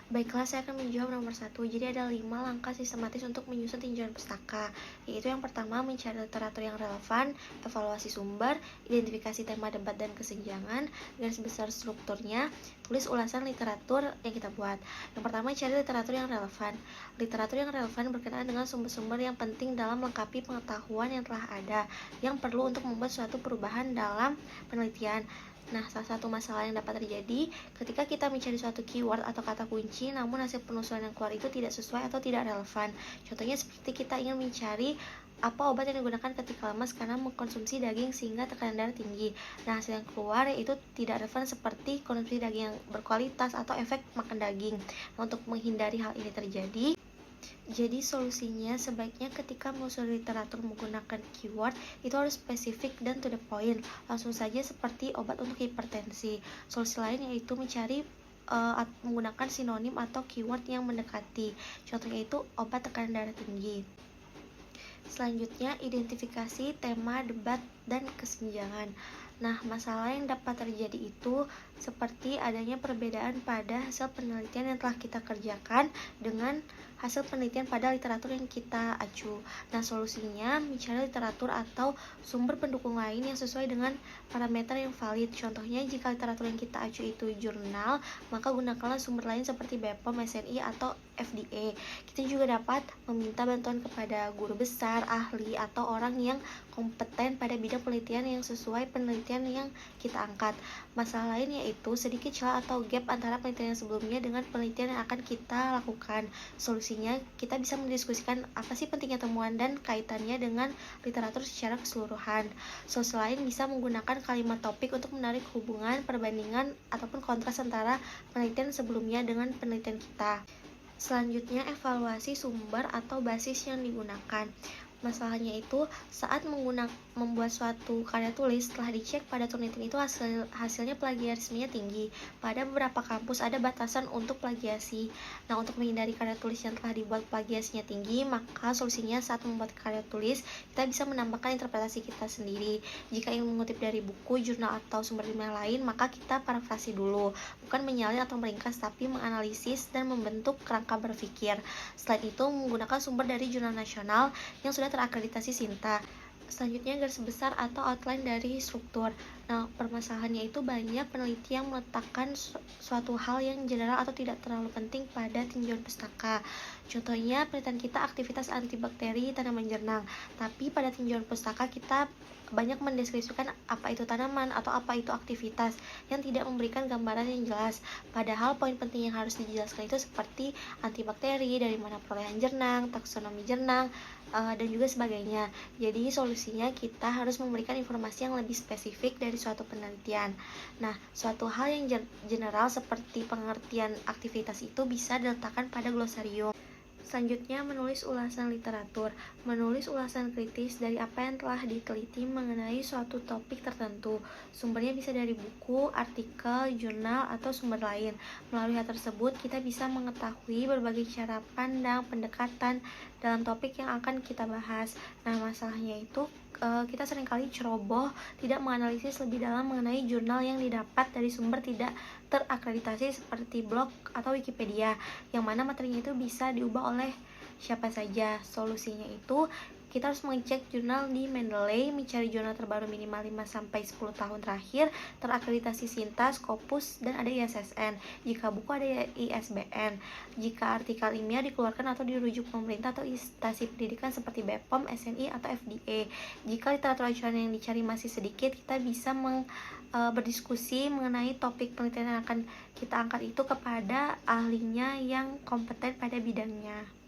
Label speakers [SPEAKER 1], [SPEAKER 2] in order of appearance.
[SPEAKER 1] Baiklah, saya akan menjawab nomor satu. Jadi ada 5 langkah sistematis untuk menyusun tinjauan pustaka, yaitu yang pertama mencari literatur yang relevan, evaluasi sumber, identifikasi tema debat dan kesenjangan, garis besar strukturnya, tulis ulasan literatur yang kita buat. Yang pertama, cari literatur yang relevan. Literatur yang relevan berkenaan dengan sumber-sumber yang penting dalam melengkapi pengetahuan yang telah ada, yang perlu untuk membuat suatu perubahan dalam penelitian. Nah, salah satu masalah yang dapat terjadi ketika kita mencari suatu keyword atau kata kunci, namun hasil penelusuran yang keluar itu tidak sesuai atau tidak relevan. Contohnya seperti kita ingin mencari apa obat yang digunakan ketika lemas karena mengkonsumsi daging sehingga tekanan darah tinggi. Nah, hasil yang keluar yaitu tidak relevan seperti konsumsi daging yang berkualitas atau efek makan daging. Nah, untuk menghindari hal ini terjadi, jadi solusinya sebaiknya ketika menelusuri literatur menggunakan keyword itu harus spesifik dan to the point. Langsung saja seperti obat untuk hipertensi. Solusi lain yaitu mencari menggunakan sinonim atau keyword yang mendekati. Contohnya itu obat tekanan darah tinggi. Selanjutnya, identifikasi tema, debat, dan kesenjangan. Nah, masalah yang dapat terjadi itu seperti adanya perbedaan pada hasil penelitian yang telah kita kerjakan dengan hasil penelitian pada literatur yang kita acu. Nah, solusinya mencari literatur atau sumber pendukung lain yang sesuai dengan parameter yang valid. Contohnya, jika literatur yang kita acu itu jurnal, maka gunakanlah sumber lain seperti BPOM, SNI, atau FDA. Kita juga dapat meminta bantuan kepada guru besar, ahli, atau orang yang kompeten pada bidang penelitian yang sesuai penelitian yang kita angkat. Masalah lain yaitu sedikit celah atau gap antara penelitian sebelumnya dengan penelitian yang akan kita lakukan. Solusinya, kita bisa mendiskusikan apa sih pentingnya temuan dan kaitannya dengan literatur secara keseluruhan. Solusi lain bisa menggunakan kalimat topik untuk menarik hubungan, perbandingan, ataupun kontras antara penelitian sebelumnya dengan penelitian kita. Selanjutnya, evaluasi sumber atau basis yang digunakan. Masalahnya itu saat membuat suatu karya tulis, setelah dicek pada penelitian itu hasilnya plagiarismenya tinggi. Pada beberapa kampus ada batasan untuk plagiasi. Nah, untuk menghindari karya tulis yang telah dibuat plagiasinya tinggi, maka solusinya saat membuat karya tulis kita bisa menambahkan interpretasi kita sendiri. Jika ingin mengutip dari buku, jurnal, atau sumber ilmiah lain, maka kita parafrasi dulu, bukan menyalin atau meringkas, tapi menganalisis dan membentuk kerangka berpikir. Selain itu, menggunakan sumber dari jurnal nasional yang sudah terakreditasi SINTA. Selanjutnya, garis besar atau outline dari struktur. Nah, permasalahannya itu banyak peneliti yang meletakkan suatu hal yang general atau tidak terlalu penting pada tinjauan pustaka. Contohnya, penelitian kita aktivitas antibakteri tanaman jernang, tapi pada tinjauan pustaka kita banyak mendeskripsikan apa itu tanaman atau apa itu aktivitas yang tidak memberikan gambaran yang jelas. Padahal poin penting yang harus dijelaskan itu seperti antibakteri, dari mana perolehan jernang, taksonomi jernang, dan juga sebagainya. Jadi solusinya kita harus memberikan informasi yang lebih spesifik dari suatu penelitian. Nah, suatu hal yang general seperti pengertian aktivitas itu bisa diletakkan pada glosarium. Selanjutnya, menulis ulasan literatur. Menulis ulasan kritis dari apa yang telah diteliti mengenai suatu topik tertentu. Sumbernya bisa dari buku, artikel, jurnal, atau sumber lain. Melalui hal tersebut, kita bisa mengetahui berbagai cara pandang, pendekatan dalam topik yang akan kita bahas. Nah, masalahnya itu kita seringkali ceroboh, tidak menganalisis lebih dalam mengenai jurnal yang didapat dari sumber tidak terakreditasi seperti blog atau Wikipedia, yang mana materinya itu bisa diubah oleh siapa saja. Solusinya itu kita harus mengecek jurnal di Mendeley, mencari jurnal terbaru minimal 5-10 tahun terakhir, terakreditasi SINTA, Scopus, dan ada ISSN. Jika buku ada ISBN. Jika artikel ilmiah dikeluarkan atau dirujuk pemerintah atau instansi pendidikan seperti BPOM, SNI, atau FDA. Jika literatur acuan yang dicari masih sedikit, kita bisa berdiskusi mengenai topik penelitian yang akan kita angkat itu kepada ahlinya yang kompeten pada bidangnya.